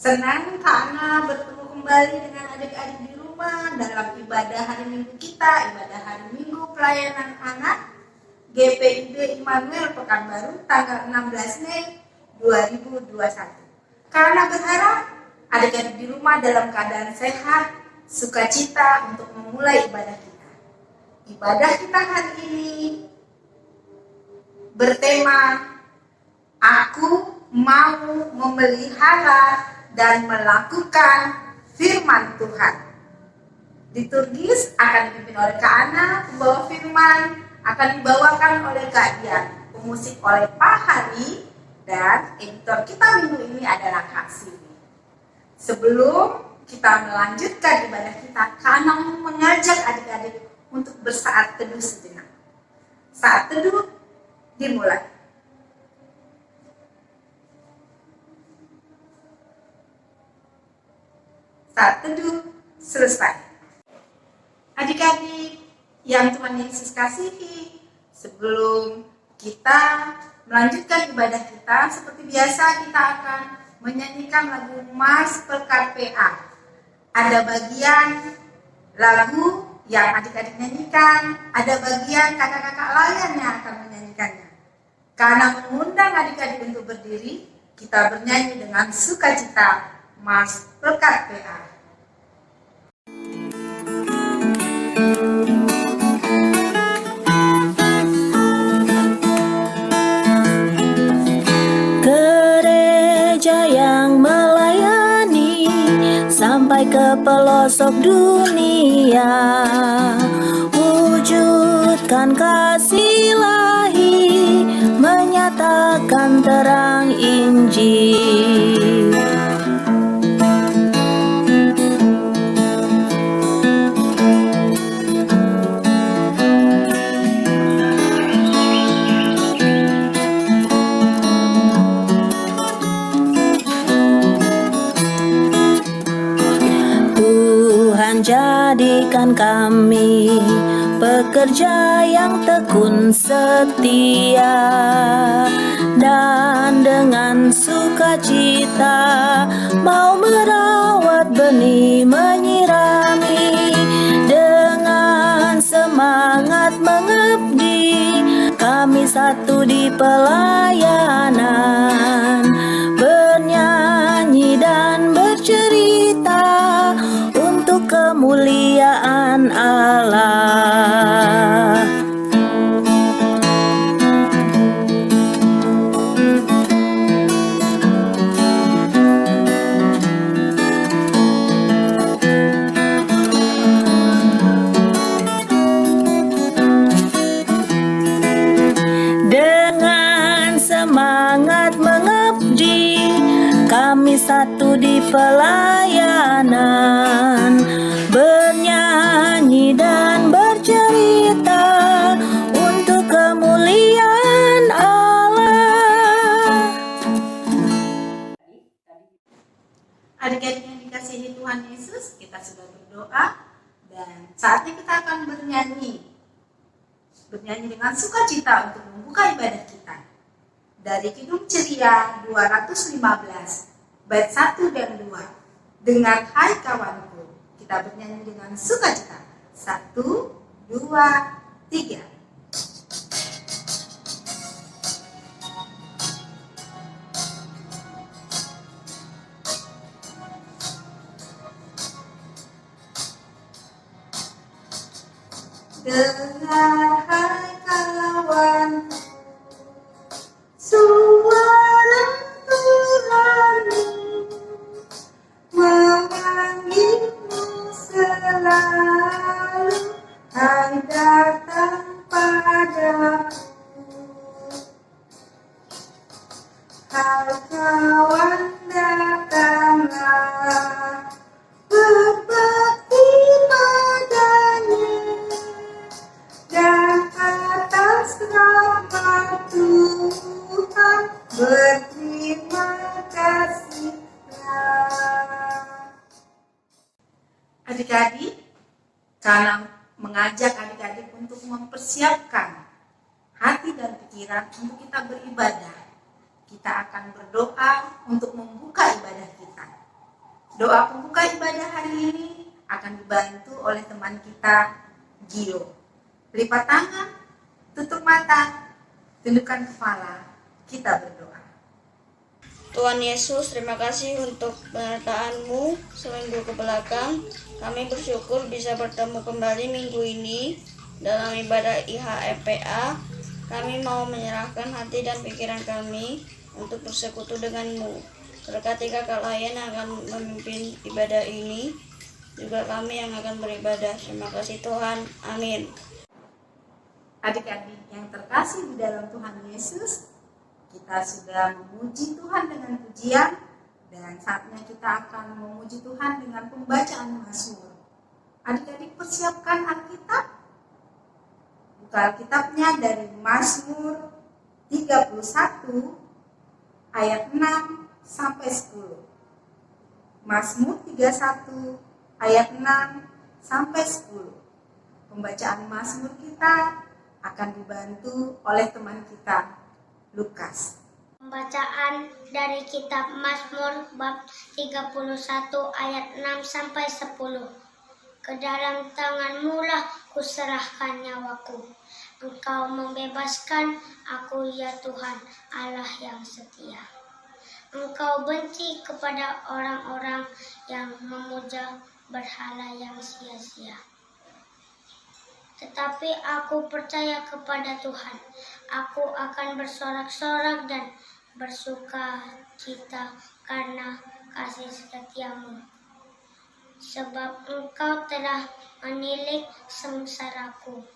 Senang karena bertemu kembali dengan adik-adik di rumah dalam ibadah hari Minggu kita, ibadah hari Minggu pelayanan anak GPIB Immanuel Pekanbaru tanggal 16 Mei 2021. Karena berharap adik-adik di rumah dalam keadaan sehat, sukacita untuk memulai ibadah kita. Ibadah kita hari ini bertema Aku mau memelihara dan melakukan firman Tuhan. Liturgis akan dipimpin oleh Kak Ana, pembawa firman, akan dibawakan oleh Kak Dian, pemusik oleh Pak Hari, dan editor kita minggu ini adalah Kak Sini. Sebelum kita melanjutkan ibadah kita, Kak Ana mengajak adik-adik untuk bersaat teduh sejenak. Saat teduh dimulai. Saat teduh selesai. Adik-adik yang Tuhan Yesus kasihi, sebelum kita melanjutkan ibadah kita, seperti biasa kita akan menyanyikan lagu Mars Pekat PA. Ada bagian lagu yang adik-adik nyanyikan, ada bagian kakak-kakak lain yang akan menyanyikannya. Karena mengundang adik-adik untuk berdiri, kita bernyanyi dengan sukacita Mars Pekat PA. Gereja yang melayani sampai ke pelosok dunia, wujudkan kasih ilahi, menyatakan terang Injil. Jadikan kami pekerja yang tekun setia, dan dengan sukacita mau merawat benih, menyirami, dengan semangat mengabdi. Kami satu di pelayanan, bernyanyi dan bercerita untuk kemuliaan Allah. Dengan semangat mengabdi, kami satu di pelayanan, bernyanyi dan bercerita untuk kemuliaan Allah. Adik-adik yang dikasihi Tuhan Yesus, kita sudah berdoa dan saatnya kita akan bernyanyi dengan sukacita untuk membuka ibadah kita. Dari Kidung Ceria 215 bait 1 dan 2. Dengar hai kawanku, kita bernyanyi dengan sukacita. 1, 2, 3. Dengar hai kawan, suara Tuhanmu memanggilmu selalu, hai datang padaku. Hai kawan, datanglah, berbakti padanya, dan atas rahmat Tuhan berterima kasihlah. Adik-adik, karena mengajak adik-adik untuk mempersiapkan hati dan pikiran untuk kita beribadah, kita akan berdoa untuk membuka ibadah kita. Doa pembuka ibadah hari ini akan dibantu oleh teman kita, Gio. Lipat tangan, tutup mata, tundukkan kepala, kita berdoa. Tuhan Yesus, terima kasih untuk penyertaan-Mu seminggu ke belakang. Kami bersyukur bisa bertemu kembali minggu ini dalam ibadah IHFPA. Kami mau menyerahkan hati dan pikiran kami untuk bersekutu dengan-Mu. Berkati kakak lain yang akan memimpin ibadah ini, juga kami yang akan beribadah. Terima kasih Tuhan. Amin. Adik-adik yang terkasih di dalam Tuhan Yesus, kita sudah memuji Tuhan dengan pujian, dan saatnya kita akan memuji Tuhan dengan pembacaan Mazmur. Adik-adik persiapkan Alkitab. Buka Alkitabnya dari Mazmur 31 ayat 6 sampai 10. Mazmur 31 ayat 6 sampai 10. Pembacaan Mazmur kita akan dibantu oleh teman kita, Lukas. Pembacaan dari kitab Mazmur bab 31 ayat 6 sampai 10. Ke dalam tangan-Mu lah kuserahkan nyawaku. Engkau membebaskan aku, ya Tuhan, Allah yang setia. Engkau benci kepada orang-orang yang memuja berhala yang sia-sia. Tetapi aku percaya kepada Tuhan. Aku akan bersorak-sorak dan bersuka cita karena kasih setia-Mu. Sebab Engkau telah menilik sengsaraku,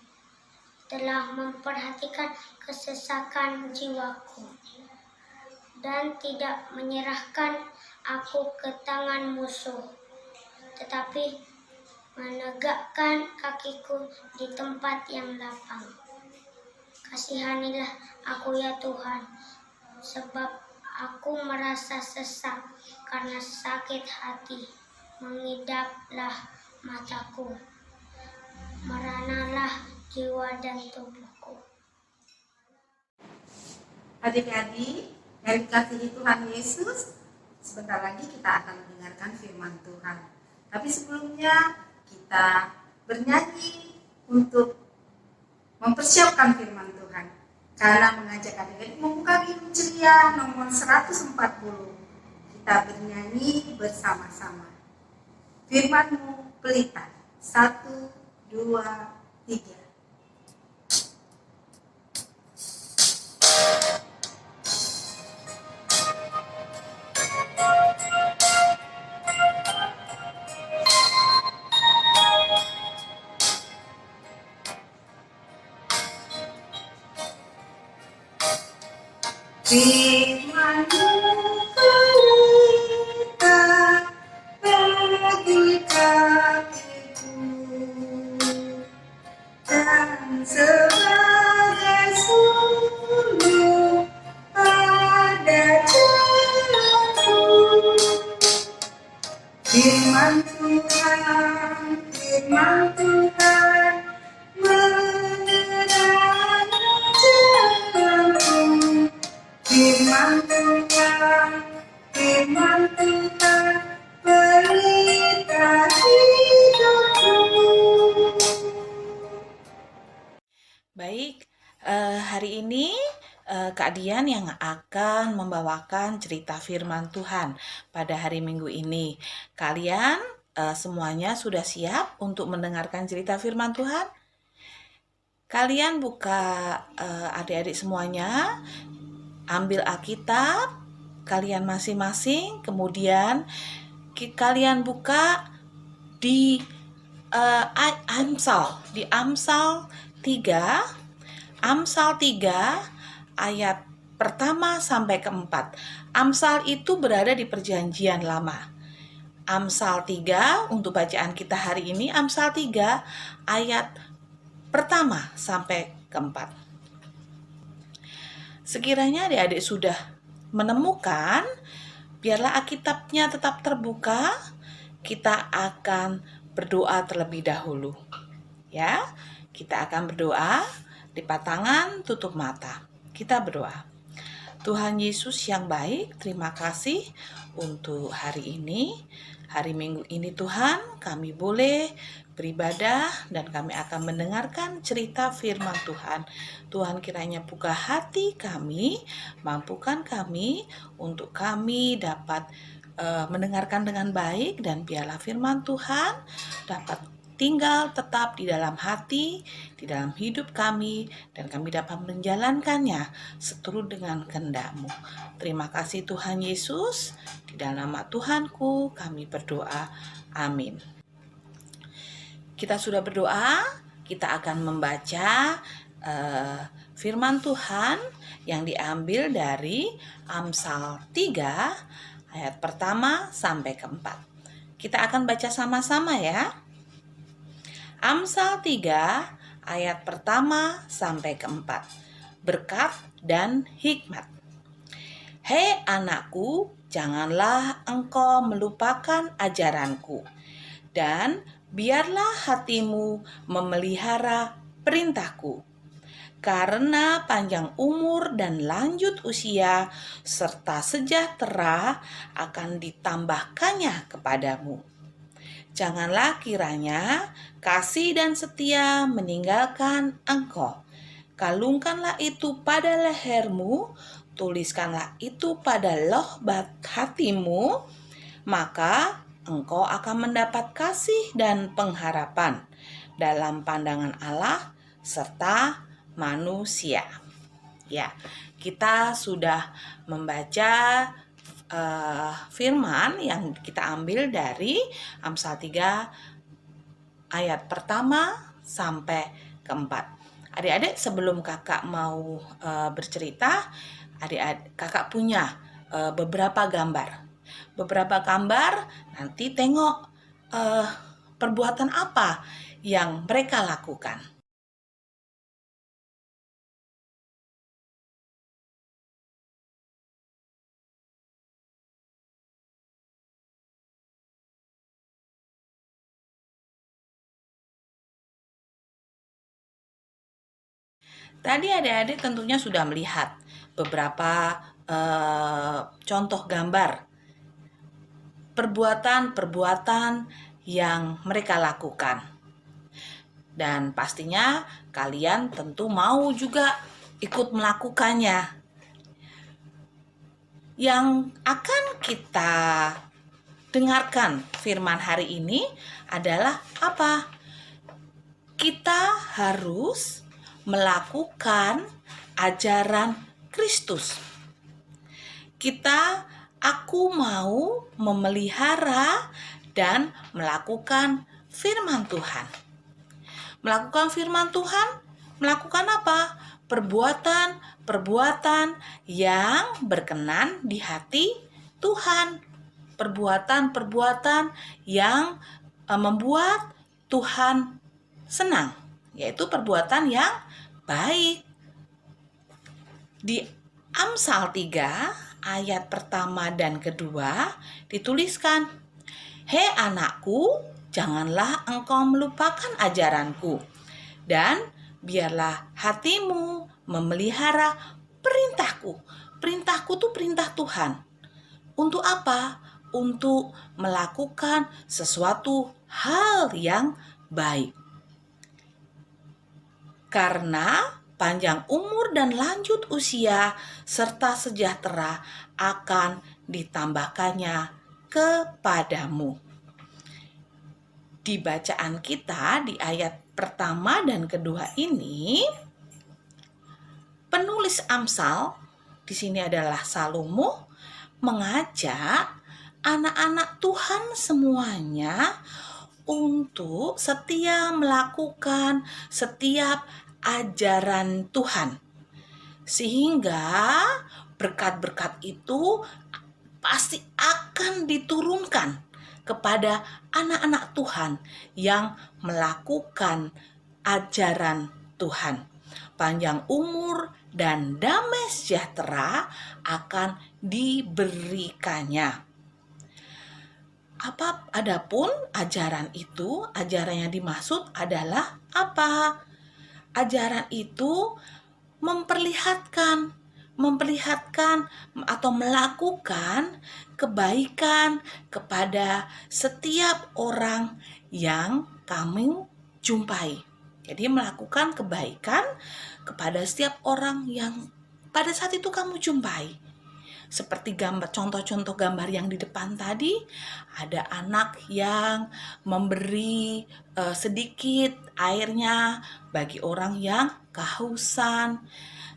telah memperhatikan kesesakan jiwaku, dan tidak menyerahkan aku ke tangan musuh, tetapi menegakkan kakiku di tempat yang lapang. Kasihanilah aku, ya Tuhan, sebab aku merasa sesak karena sakit hati. Mengidaplah mataku, meranalah jiwa dan tubuhku. Adik-adik yang dikasihi Tuhan Yesus, sebentar lagi kita akan mendengarkan firman Tuhan. Tapi sebelumnya kita bernyanyi untuk mempersiapkan firman Tuhan. Karena mengajak adik-adik membuka Hidup Ceria nomor 140. Kita bernyanyi bersama-sama. Firman-Mu pelita. 1, 2, 3. Firman-Mu pelita bagi kakiku, dan sebagai sumber pada jalanku. Firman Tuhan menerangi jalanku. Firman Tuhan pelita hidupku. Baik, hari ini Kak Dian yang akan membawakan cerita firman Tuhan pada hari Minggu ini. Kalian semuanya sudah siap untuk mendengarkan cerita firman Tuhan? Kalian buka adik-adik semuanya, ambil Alkitab kalian masing-masing, kemudian kalian buka di Amsal 3 ayat pertama sampai keempat. Amsal itu berada di Perjanjian Lama. Amsal 3 untuk bacaan kita hari ini, Amsal 3 ayat pertama sampai keempat. Sekiranya adik-adik sudah menemukan, biarlah Alkitabnya tetap terbuka. Kita akan berdoa terlebih dahulu. Ya, kita akan berdoa, lipat tangan, tutup mata. Kita berdoa. Tuhan Yesus yang baik, terima kasih untuk hari ini. Hari Minggu ini Tuhan, kami boleh beribadah dan kami akan mendengarkan cerita firman Tuhan. Tuhan kiranya buka hati kami, mampukan kami untuk kami dapat mendengarkan dengan baik, dan biarlah firman Tuhan dapat tinggal tetap di dalam hati, di dalam hidup kami, dan kami dapat menjalankannya seturut dengan kehendak-Mu. Terima kasih Tuhan Yesus, di dalam nama Tuhanku kami berdoa. Amin. Kita sudah berdoa, kita akan membaca firman Tuhan yang diambil dari Amsal 3 ayat pertama sampai keempat. Kita akan baca sama-sama ya. Amsal 3 ayat pertama sampai keempat. Berkat dan hikmat. Hei anakku, janganlah engkau melupakan ajaranku, dan biarlah hatimu memelihara perintahku. Karena panjang umur dan lanjut usia serta sejahtera akan ditambahkannya kepadamu. Janganlah kiranya kasih dan setia meninggalkan engkau. Kalungkanlah itu pada lehermu, tuliskanlah itu pada lohbat hatimu, maka engkau akan mendapat kasih dan pengharapan dalam pandangan Allah serta manusia. Ya, kita sudah membaca firman yang kita ambil dari Amsal 3 ayat pertama sampai keempat. Adik-adik, sebelum kakak mau bercerita, kakak punya beberapa gambar. Beberapa gambar, nanti tengok perbuatan apa yang mereka lakukan. Tadi adik-adik tentunya sudah melihat beberapa contoh gambar perbuatan-perbuatan yang mereka lakukan. Dan pastinya kalian tentu mau juga ikut melakukannya. Yang akan kita dengarkan firman hari ini adalah apa? Kita harus melakukan ajaran Kristus. Aku mau memelihara dan melakukan firman Tuhan. Melakukan firman Tuhan, melakukan apa? Perbuatan yang berkenan di hati Tuhan. Perbuatan yang membuat Tuhan senang, yaitu perbuatan yang baik. Di Amsal 3 ayat pertama dan kedua dituliskan, hei anakku, janganlah engkau melupakan ajaranku, dan biarlah hatimu memelihara perintahku. Perintahku itu perintah Tuhan. Untuk apa? Untuk melakukan sesuatu hal yang baik. Karena panjang umur dan lanjut usia serta sejahtera akan ditambahkannya kepadamu. Di bacaan kita di ayat pertama dan kedua ini, penulis Amsal di sini adalah Salomo mengajak anak-anak Tuhan semuanya untuk setia melakukan setiap ajaran Tuhan, sehingga berkat-berkat itu pasti akan diturunkan kepada anak-anak Tuhan yang melakukan ajaran Tuhan. Panjang umur dan damai sejahtera akan diberikannya. Adapun ajaran itu, ajaran yang dimaksud adalah apa? Ajaran itu memperlihatkan memperlihatkan atau melakukan kebaikan kepada setiap orang yang kamu jumpai. Jadi melakukan kebaikan kepada setiap orang yang pada saat itu kamu jumpai. Seperti contoh-contoh gambar yang di depan tadi, ada anak yang memberi sedikit airnya bagi orang yang kehausan.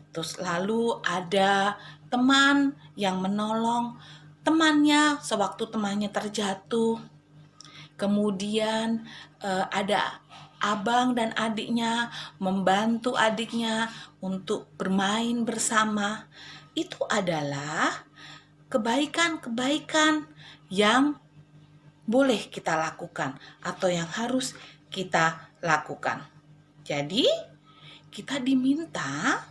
Terus lalu ada teman yang menolong temannya sewaktu temannya terjatuh. Kemudian ada abang dan adiknya membantu adiknya untuk bermain bersama. Itu adalah kebaikan-kebaikan yang boleh kita lakukan atau yang harus kita lakukan. Jadi, kita diminta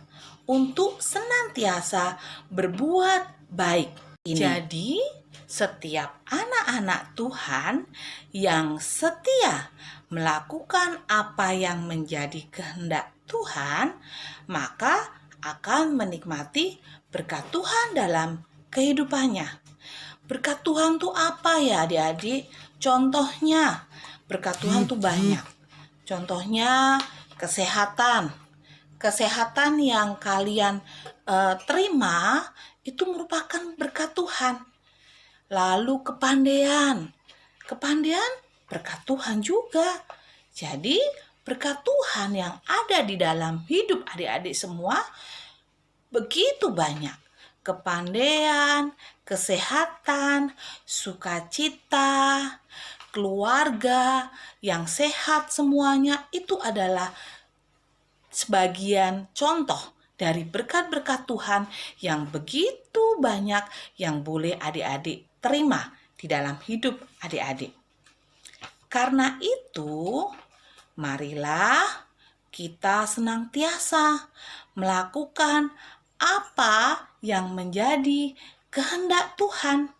untuk senantiasa berbuat baik. Jadi, setiap anak-anak Tuhan yang setia melakukan apa yang menjadi kehendak Tuhan, maka akan menikmati berkat Tuhan dalam kehidupannya. Berkat Tuhan tuh apa ya adik-adik? Contohnya, berkat Tuhan tuh banyak. Contohnya kesehatan. Kesehatan yang kalian terima itu merupakan berkat Tuhan. Lalu kepandaian. Kepandaian berkat Tuhan juga. Jadi berkat Tuhan yang ada di dalam hidup adik-adik semua begitu banyak. Kepandaian, kesehatan, sukacita, keluarga yang sehat semuanya itu adalah sebagian contoh dari berkat-berkat Tuhan yang begitu banyak yang boleh adik-adik terima di dalam hidup adik-adik. Karena itu, marilah kita senantiasa melakukan apa yang menjadi kehendak Tuhan,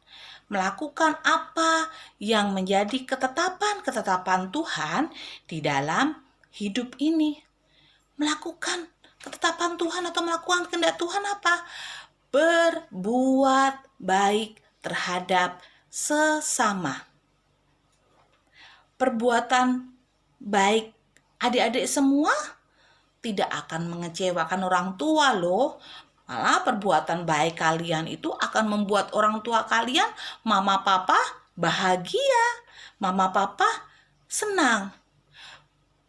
melakukan apa yang menjadi ketetapan-ketetapan Tuhan di dalam hidup ini. Melakukan ketetapan Tuhan atau melakukan kehendak Tuhan apa? Berbuat baik terhadap sesama. Perbuatan baik adik-adik semua tidak akan mengecewakan orang tua loh. Malah perbuatan baik kalian itu akan membuat orang tua kalian, mama papa bahagia, mama papa senang.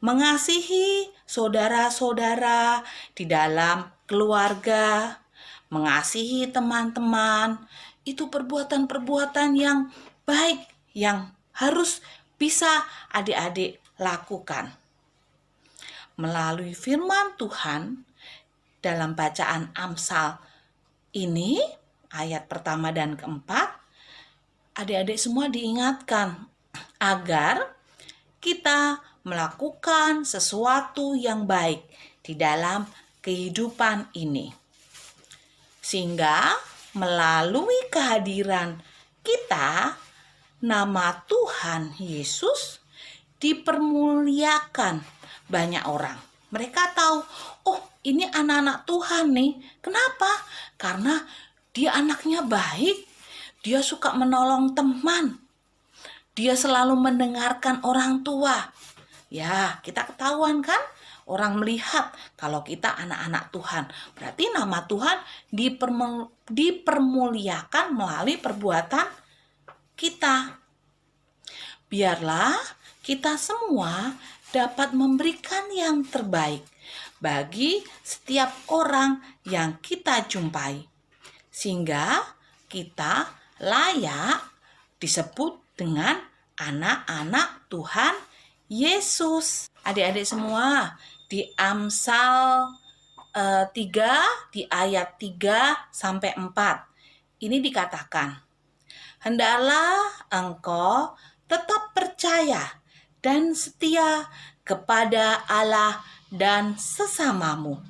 Mengasihi saudara-saudara di dalam keluarga, mengasihi teman-teman, itu perbuatan-perbuatan yang baik yang harus bisa adik-adik lakukan. Melalui firman Tuhan dalam bacaan Amsal ini, ayat pertama dan keempat, adik-adik semua diingatkan agar kita melakukan sesuatu yang baik di dalam kehidupan ini. Sehingga melalui kehadiran kita, nama Tuhan Yesus dipermuliakan banyak orang. Mereka tahu, oh ini anak-anak Tuhan nih. Kenapa? Karena dia anaknya baik, dia suka menolong teman, dia selalu mendengarkan orang tua. Ya, kita ketahuan kan? Orang melihat kalau kita anak-anak Tuhan. Berarti nama Tuhan dipermuliakan melalui perbuatan kita. Biarlah kita semua dapat memberikan yang terbaik bagi setiap orang yang kita jumpai. Sehingga kita layak disebut dengan anak-anak Tuhan Yesus. Adik-adik semua, di Amsal 3 di ayat 3 sampai 4 ini dikatakan, hendaklah engkau tetap percaya dan setia kepada Allah dan sesamamu.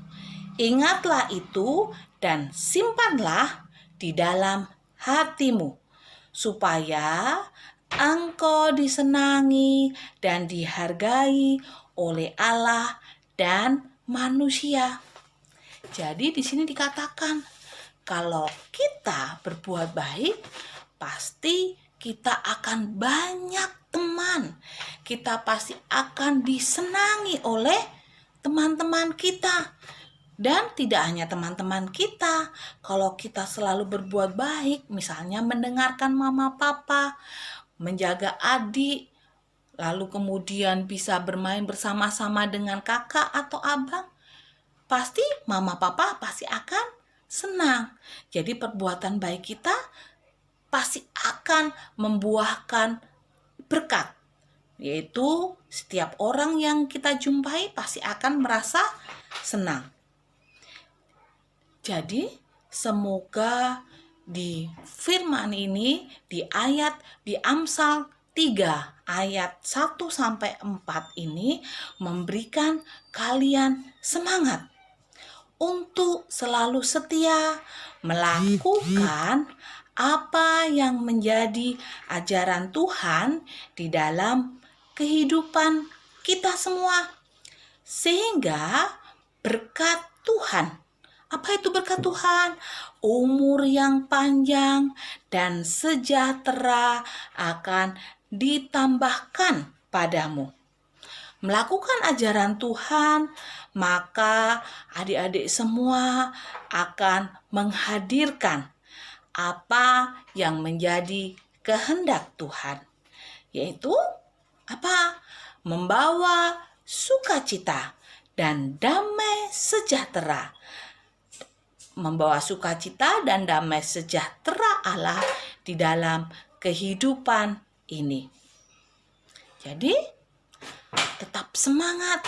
Ingatlah itu dan simpanlah di dalam hatimu, supaya engkau disenangi dan dihargai oleh Allah dan manusia. Jadi di sini dikatakan, kalau kita berbuat baik, pasti kita akan banyak teman. Kita pasti akan disenangi oleh teman-teman kita. Dan tidak hanya teman-teman kita, kalau kita selalu berbuat baik, misalnya mendengarkan mama papa, menjaga adik, lalu kemudian bisa bermain bersama-sama dengan kakak atau abang, pasti mama papa pasti akan senang. Jadi perbuatan baik kita pasti akan membuahkan berkat, yaitu setiap orang yang kita jumpai pasti akan merasa senang. Jadi semoga di firman ini di Amsal 3 ayat 1 sampai 4 ini memberikan kalian semangat untuk selalu setia melakukan apa yang menjadi ajaran Tuhan di dalam kehidupan kita semua, sehingga berkat Tuhan. Apa itu berkat Tuhan? Umur yang panjang dan sejahtera akan ditambahkan padamu. Melakukan ajaran Tuhan, maka adik-adik semua akan menghadirkan apa yang menjadi kehendak Tuhan, yaitu apa? Membawa sukacita dan damai sejahtera. Membawa sukacita dan damai sejahtera Allah di dalam kehidupan ini. Jadi, tetap semangat,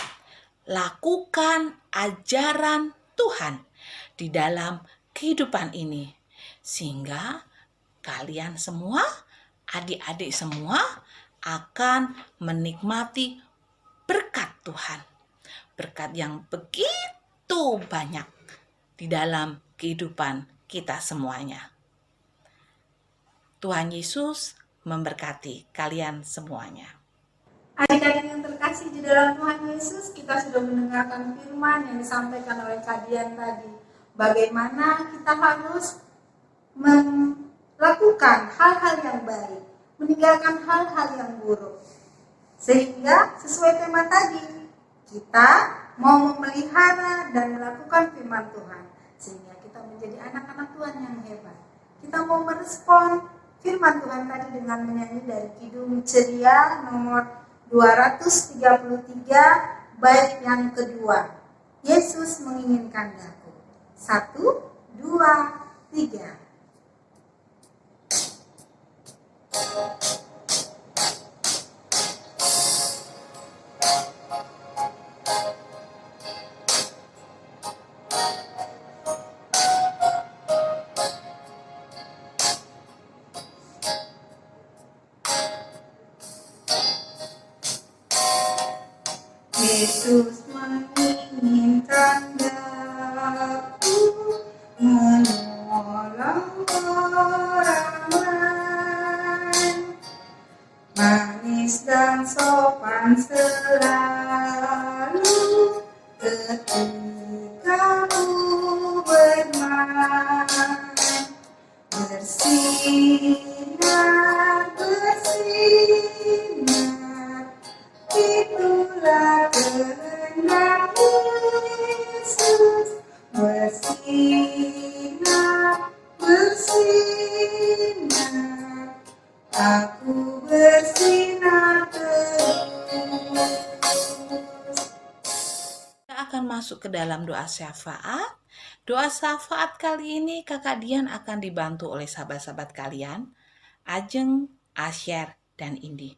lakukan ajaran Tuhan di dalam kehidupan ini, sehingga kalian semua, adik-adik semua, akan menikmati berkat Tuhan. Berkat yang begitu banyak di dalam kehidupan kita semuanya. Tuhan Yesus memberkati kalian semuanya. Adik-adik yang terkasih di dalam Tuhan Yesus, kita sudah mendengarkan firman yang disampaikan oleh Kak Dian tadi. Bagaimana kita harus melakukan hal-hal yang baik, meninggalkan hal-hal yang buruk. Sehingga sesuai tema tadi, kita mau memelihara dan melakukan firman Tuhan, sehingga kita menjadi anak-anak Tuhan yang hebat. Kita mau merespon firman Tuhan tadi dengan menyanyi dari Kidung Ceria nomor 233, bait yang kedua. Yesus menginginkan daku. 1, 2, 3. Yesus menginginkan daku menolong orang lain, manis dan sopan selalu ketika ku bermain, bersinar, bersinar, itulah kehendak Yesus, bersinar, bersinar, aku bersinar terus. Kita akan masuk ke dalam doa syafaat. Doa syafaat kali ini Kakak Dian akan dibantu oleh sahabat-sahabat kalian, Ajeng, Asher, dan Indi.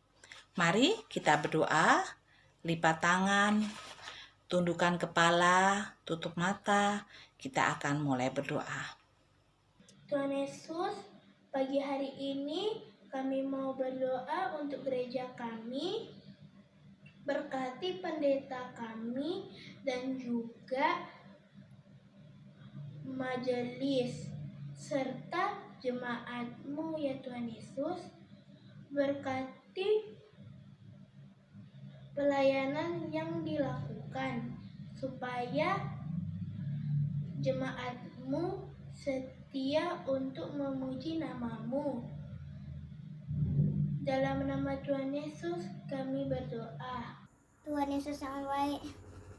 Mari kita berdoa, lipat tangan, tundukkan kepala, tutup mata, kita akan mulai berdoa. Tuhan Yesus, pagi hari ini kami mau berdoa untuk gereja kami, berkati pendeta kami dan juga majelis serta jemaat-Mu ya Tuhan Yesus, berkati pelayanan yang dilakukan supaya jemaat-Mu setia untuk memuji nama-Mu. Dalam nama Tuhan Yesus kami berdoa. Tuhan Yesus yang baik,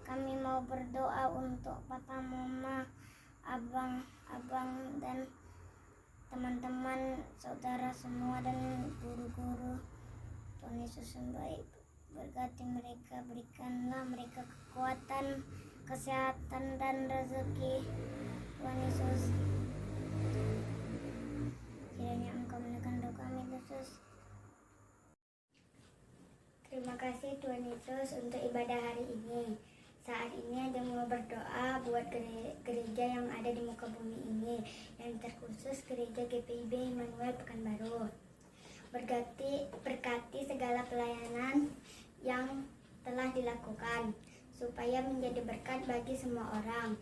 kami mau berdoa untuk Papa, Mama, abang, dan teman-teman, saudara semua, dan guru-guru. Tuhan Yesus yang baik, berkati mereka, berikanlah mereka kekuatan, kesehatan, dan rezeki. Tuhan Yesus, kiranya Engkau mendengarkan doa kami, Yesus. Terima kasih Tuhan Yesus untuk ibadah hari ini. Saat ini ada mau berdoa buat gereja yang ada di muka bumi ini, yang terkhusus gereja GPIB Immanuel Pekanbaru. Berkati segala pelayanan yang telah dilakukan, supaya menjadi berkat bagi semua orang.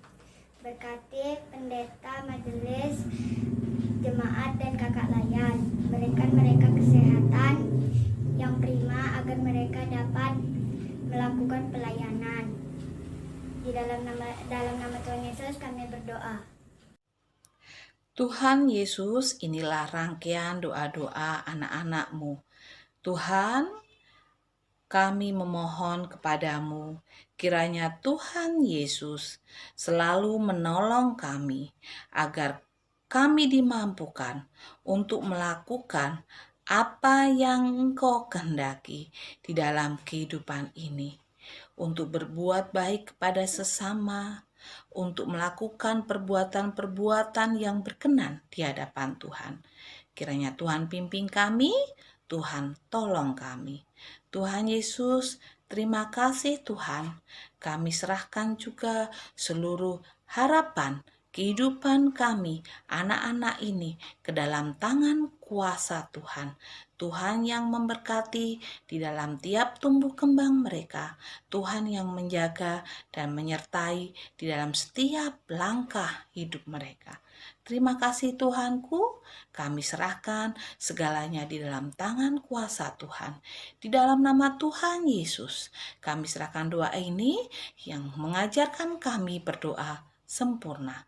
Berkati pendeta, majelis, jemaat, dan kakak layan. Berikan mereka kesehatan yang prima agar mereka dapat melakukan pelayanan. Di dalam nama Tuhan Yesus kami berdoa. Tuhan Yesus, inilah rangkaian doa-doa anak-anak-Mu. Tuhan, kami memohon kepadamu, kiranya Tuhan Yesus selalu menolong kami, agar kami dimampukan untuk melakukan apa yang Engkau kehendaki di dalam kehidupan ini, untuk berbuat baik kepada sesama, untuk melakukan perbuatan-perbuatan yang berkenan di hadapan Tuhan. Kiranya Tuhan pimpin kami, Tuhan tolong kami. Tuhan Yesus, terima kasih Tuhan. Kami serahkan juga seluruh harapan kehidupan kami, anak-anak ini, ke dalam tangan kuasa Tuhan. Tuhan yang memberkati di dalam tiap tumbuh kembang mereka. Tuhan yang menjaga dan menyertai di dalam setiap langkah hidup mereka. Terima kasih Tuhanku, kami serahkan segalanya di dalam tangan kuasa Tuhan. Di dalam nama Tuhan Yesus, kami serahkan doa ini yang mengajarkan kami berdoa sempurna.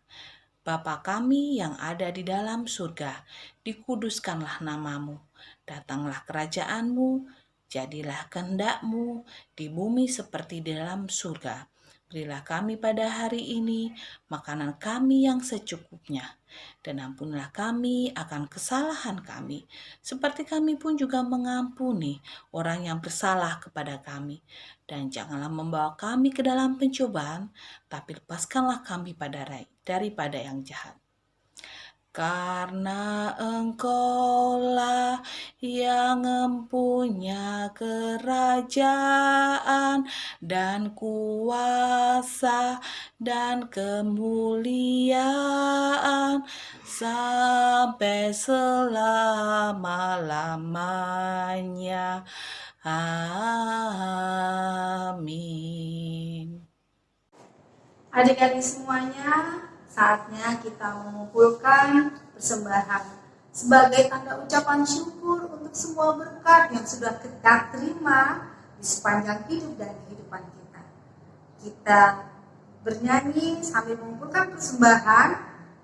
Bapa kami yang ada di dalam surga, dikuduskanlah namamu, datanglah kerajaan-Mu, jadilah kehendak-Mu di bumi seperti di dalam surga. Berilah kami pada hari ini makanan kami yang secukupnya, dan ampunilah kami akan kesalahan kami, seperti kami pun juga mengampuni orang yang bersalah kepada kami. Dan janganlah membawa kami ke dalam pencobaan, tapi lepaskanlah kami daripada yang jahat. Karena Engkaulah yang mempunyai kerajaan dan kuasa dan kemuliaan sampai selama-lamanya. Amin. Adik-adik semuanya, saatnya kita mengumpulkan persembahan sebagai tanda ucapan syukur untuk semua berkat yang sudah kita terima di sepanjang hidup dan kehidupan kita. Kita bernyanyi sambil mengumpulkan persembahan,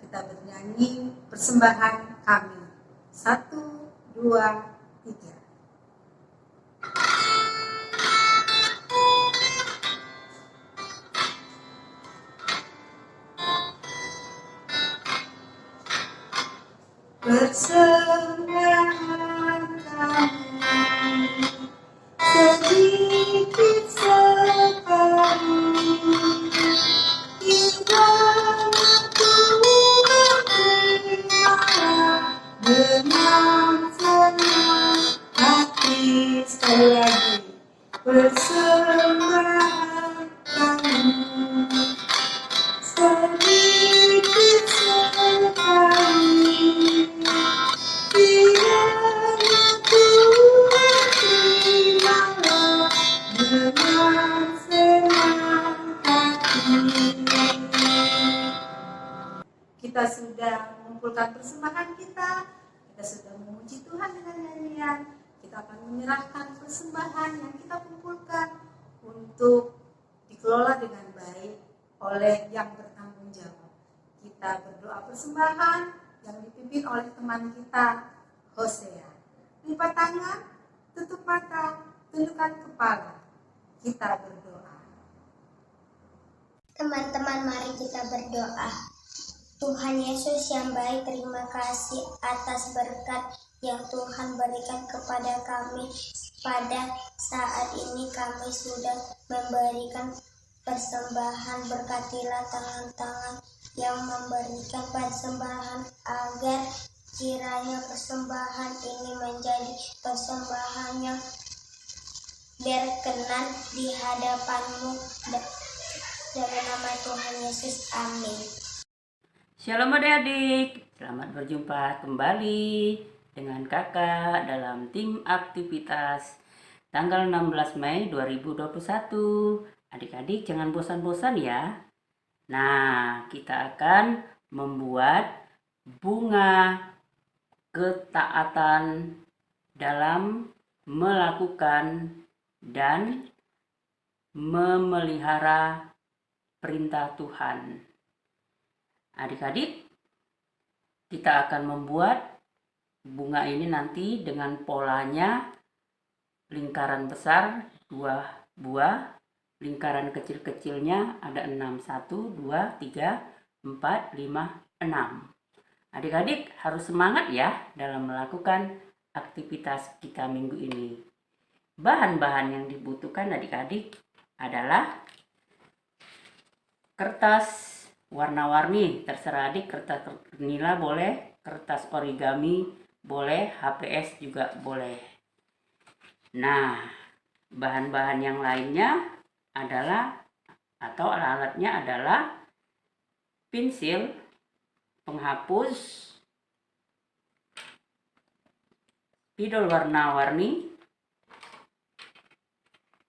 kita bernyanyi persembahan kami. 1, 2, 3. Persembahan kami sedikit sekali, kiranya Tuhan terimalah dengan senang hati. Sekali lagi, persembahan kami sedikit sekali, kiranya Tuhan terimalah dengan senang hati. Kita sudah mengumpulkan persembahan kita sudah memuji Tuhan dengan nyanyian. Kita akan menyerahkan persembahan yang kita kumpulkan untuk dikelola dengan baik oleh yang bertanggung jawab. Kita berdoa persembahan yang dipimpin oleh teman kita, Hosea. Lipat tangan, tutup mata, tundukkan kepala. Kita berdoa. Teman-teman, mari kita berdoa. Tuhan Yesus yang baik, terima kasih atas berkat yang Tuhan berikan kepada kami. Pada saat ini kami sudah memberikan persembahan. Berkatilah tangan-tangan yang memberikan persembahan, agar kiranya persembahan ini menjadi persembahan yang berkenan di hadapan-Mu. Dalam nama Tuhan Yesus, amin. Shalom adik-adik, selamat berjumpa kembali dengan kakak dalam tim aktivitas tanggal 16 Mei 2021. Adik-adik jangan bosan-bosan ya. Nah, kita akan membuat bunga ketaatan dalam melakukan dan memelihara perintah Tuhan. Adik-adik, kita akan membuat bunga ini nanti dengan polanya lingkaran besar 2 buah, lingkaran kecil-kecilnya ada 6, 1, 2, 3, 4, 5, 6. Adik-adik harus semangat ya dalam melakukan aktivitas kita minggu ini. Bahan-bahan yang dibutuhkan adik-adik adalah kertas warna-warni, terserah adik, kertas nila boleh, kertas origami boleh, HPS juga boleh. Nah, bahan-bahan yang lainnya adalah atau alat-alatnya adalah pensil, penghapus, spidol warna-warni,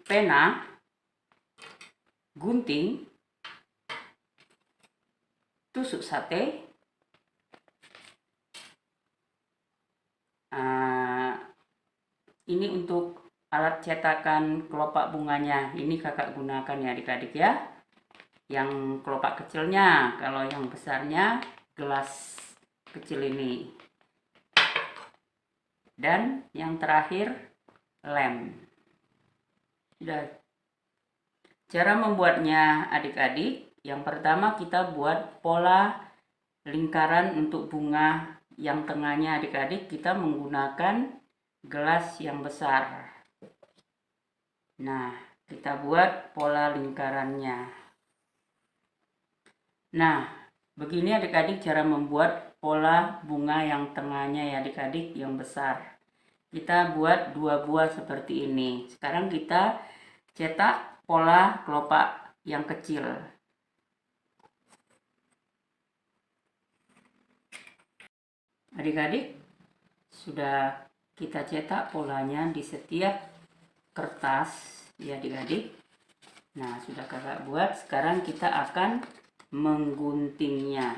pena, gunting, tusuk sate, ini untuk alat cetakan kelopak bunganya. Ini kakak gunakan ya adik-adik ya. Yang kelopak kecilnya, kalau yang besarnya gelas kecil ini. Dan yang terakhir lem. Sudah. Cara membuatnya adik-adik. Yang pertama kita buat pola lingkaran untuk bunga yang tengahnya adik-adik kita menggunakan gelas yang besar. Nah, kita buat pola lingkarannya. Nah, begini adik-adik cara membuat pola bunga yang tengahnya ya adik-adik yang besar. Kita buat 2 buah seperti ini. Sekarang kita cetak pola kelopak yang kecil. Adik-adik, sudah kita cetak polanya di setiap kertas ya adik-adik. Nah, sudah kakak buat. Sekarang kita akan mengguntingnya.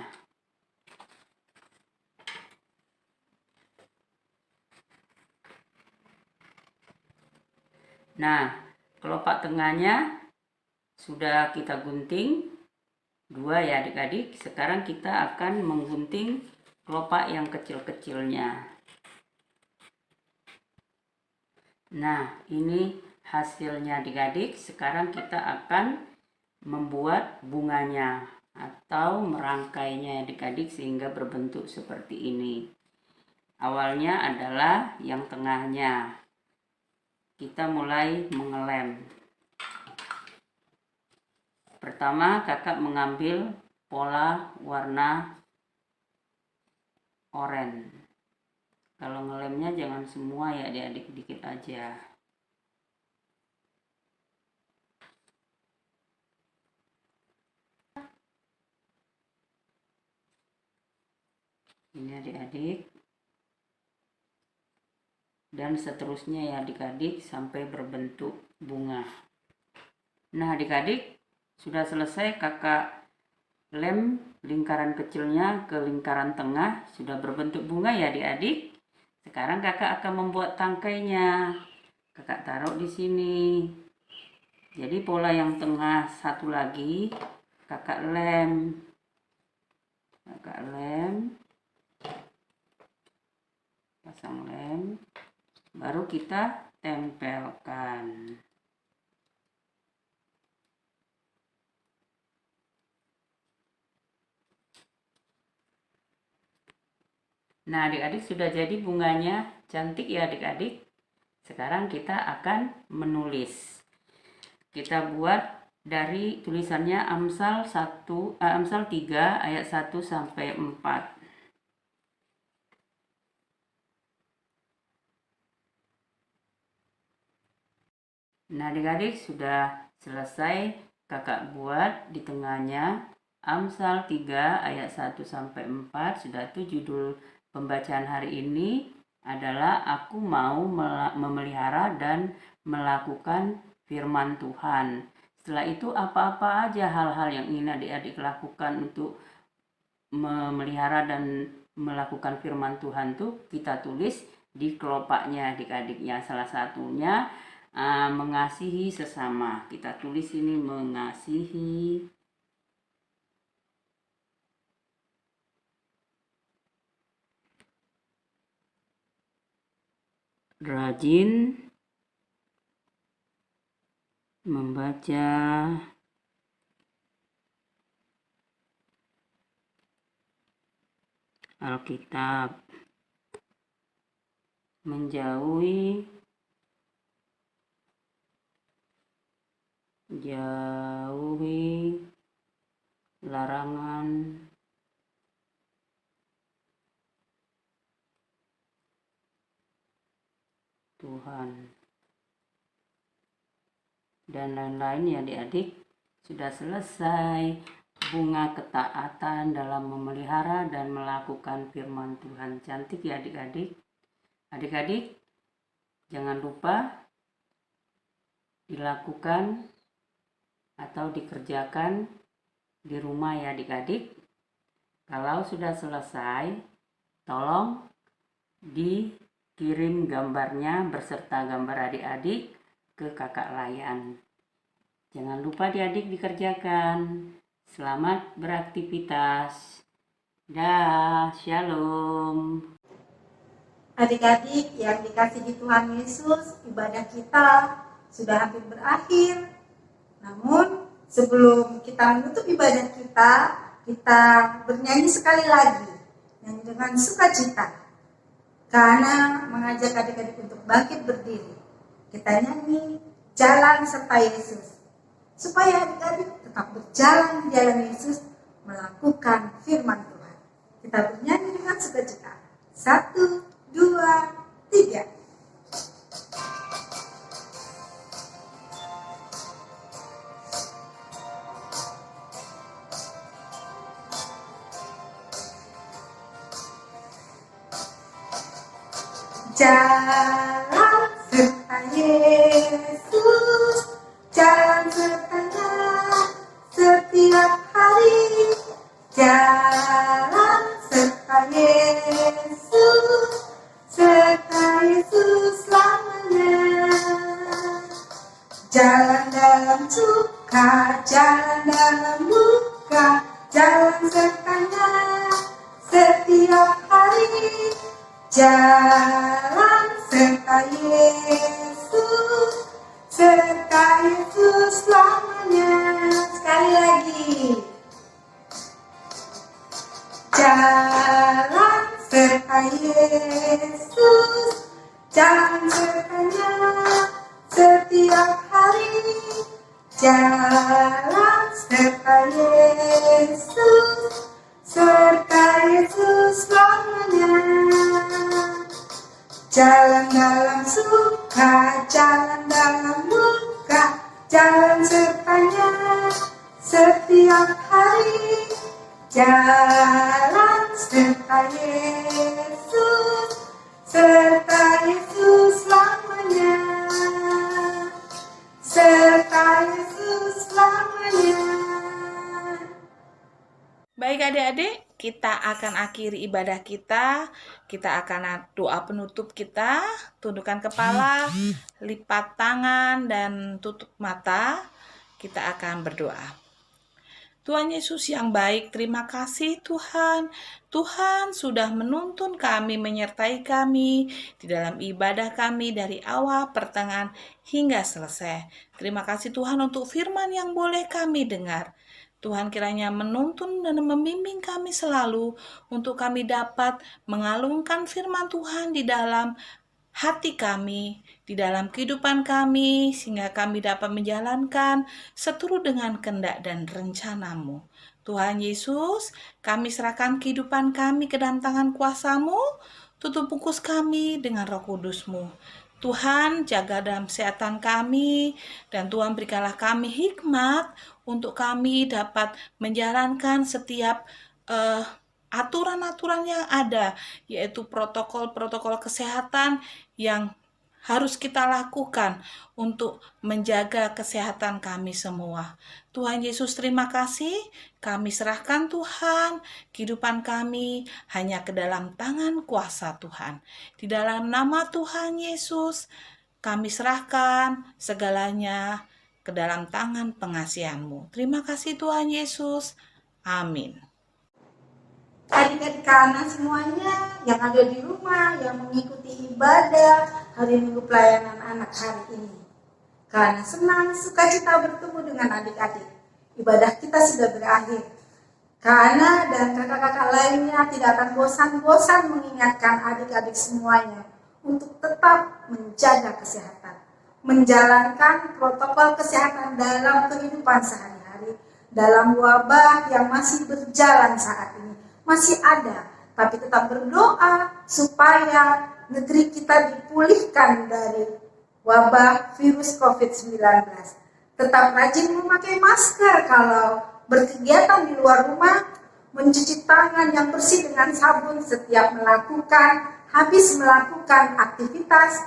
Nah, kelopak tengahnya sudah kita gunting 2 ya adik-adik. Sekarang kita akan menggunting kelopak yang kecil-kecilnya. Nah, ini hasilnya adik-adik. Sekarang kita akan membuat bunganya atau merangkainya adik-adik sehingga berbentuk seperti ini. Awalnya adalah yang tengahnya. Kita mulai mengelem. Pertama, kakak mengambil pola warna oranye. Kalau ngelemnya jangan semua ya adik-adik, dikit aja. Ini adik-adik. Dan seterusnya ya adik-adik sampai berbentuk bunga. Nah adik-adik, sudah selesai kakak lem lingkaran kecilnya ke lingkaran tengah, sudah berbentuk bunga ya adik-adik. Sekarang kakak akan membuat tangkainya. Kakak taruh di sini. Jadi pola yang tengah satu lagi kakak lem. Kakak lem. pasang lem, baru kita tempelkan. Nah, adik-adik sudah jadi bunganya, cantik ya adik-adik. Sekarang kita akan menulis. Kita buat dari tulisannya Amsal 3 ayat 1 sampai 4. Nah, adik-adik sudah selesai kakak buat di tengahnya Amsal 3 ayat 1 sampai 4. Sudah itu judul pembacaan hari ini adalah Aku Mau Memelihara dan Melakukan Firman Tuhan. Setelah itu apa-apa aja hal-hal yang ingin adik-adik lakukan untuk memelihara dan melakukan firman Tuhan tuh kita tulis di kelopaknya adik-adiknya. Salah satunya mengasihi sesama. Kita tulis ini mengasihi rajin membaca Alkitab, menjauhi larangan Tuhan, dan lain-lain ya adik-adik. Sudah selesai bunga ketaatan dalam memelihara dan melakukan firman Tuhan. Cantik ya adik-adik. Adik-adik jangan lupa dilakukan atau dikerjakan di rumah ya adik-adik. Kalau sudah selesai, tolong dikirim gambarnya beserta gambar adik-adik ke kakak Layan. Jangan lupa adik-adik dikerjakan. Selamat beraktivitas. Dah, shalom. Adik-adik yang dikasihi Tuhan Yesus, ibadah kita sudah hampir berakhir. Namun sebelum kita menutup ibadah kita bernyanyi sekali lagi, nyanyi dengan sukacita. Karena mengajak adik-adik untuk bangkit berdiri. Kita nyanyi jalan serta Yesus. Supaya adik-adik tetap berjalan di jalan Yesus, melakukan firman Tuhan. Kita bernyanyi dengan sukacita. 1, 2, 3. Jalan serta Yesus, jalan sertanya setiap hari. Jalan serta Yesus, serta Yesus selamanya. Jalan dalam suka, jalan dalam duka, jalan sertanya setiap hari. Jalan serta Yesus, serta Yesus selamanya. Sekali lagi. Jalan serta Yesus, jalan sertanya setiap hari. Jalan serta Yesus, serta Yesus selamanya. Jalan dalam suka, jalan dalam duka, jalan sertanya setiap hari. Jalan serta Yesus, serta Yesus selamanya. Serta Yesus selamanya. Baik adik-adik, kita akan akhiri ibadah kita. Kita akan doa penutup kita. Tundukkan kepala, lipat tangan, dan tutup mata. Kita akan berdoa. Tuhan Yesus yang baik, terima kasih Tuhan. Tuhan sudah menuntun kami, menyertai kami di dalam ibadah kami dari awal, pertengahan, hingga selesai. Terima kasih Tuhan untuk firman yang boleh kami dengar. Tuhan kiranya menuntun dan membimbing kami selalu untuk kami dapat mengalungkan firman Tuhan di dalam hati kami, di dalam kehidupan kami, sehingga kami dapat menjalankan seturut dengan kehendak dan rencana-Mu. Tuhan Yesus, kami serahkan kehidupan kami ke dalam tangan kuasa-Mu, tutup bungkus kami dengan Roh Kudus-Mu. Tuhan, jaga dalam kesehatan kami, dan Tuhan berikanlah kami hikmat untuk kami dapat menjalankan setiap aturan-aturan yang ada, yaitu protokol-protokol kesehatan yang harus kita lakukan untuk menjaga kesehatan kami semua. Tuhan Yesus, terima kasih. Kami serahkan Tuhan kehidupan kami hanya ke dalam tangan kuasa Tuhan. Di dalam nama Tuhan Yesus, kami serahkan segalanya ke dalam tangan pengasihan-Mu. Terima kasih Tuhan Yesus. Amin. Adik-adik anak semuanya yang ada di rumah, yang mengikuti ibadah hari Minggu pelayanan anak hari ini. Karena senang, sukacita bertemu dengan adik-adik. Ibadah kita sudah berakhir. Karena dan kakak-kakak lainnya tidak akan bosan-bosan mengingatkan adik-adik semuanya untuk tetap menjaga kesehatan. Menjalankan protokol kesehatan dalam kehidupan sehari-hari. Dalam wabah yang masih berjalan saat ini. Masih ada, tapi tetap berdoa supaya negeri kita dipulihkan dari wabah virus COVID-19. Tetap rajin memakai masker kalau berkegiatan di luar rumah, mencuci tangan yang bersih dengan sabun setiap habis melakukan aktivitas.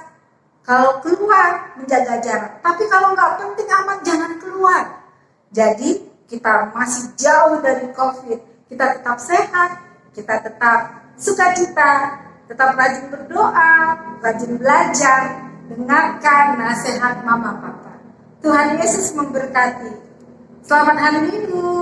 Kalau keluar, menjaga jarak. Tapi kalau nggak penting amat, jangan keluar. Jadi, kita masih jauh dari COVID. Kita tetap sehat, kita tetap sukacita, tetap rajin berdoa, rajin belajar, dengarkan nasihat mama papa. Tuhan Yesus memberkati. Selamat hari Minggu.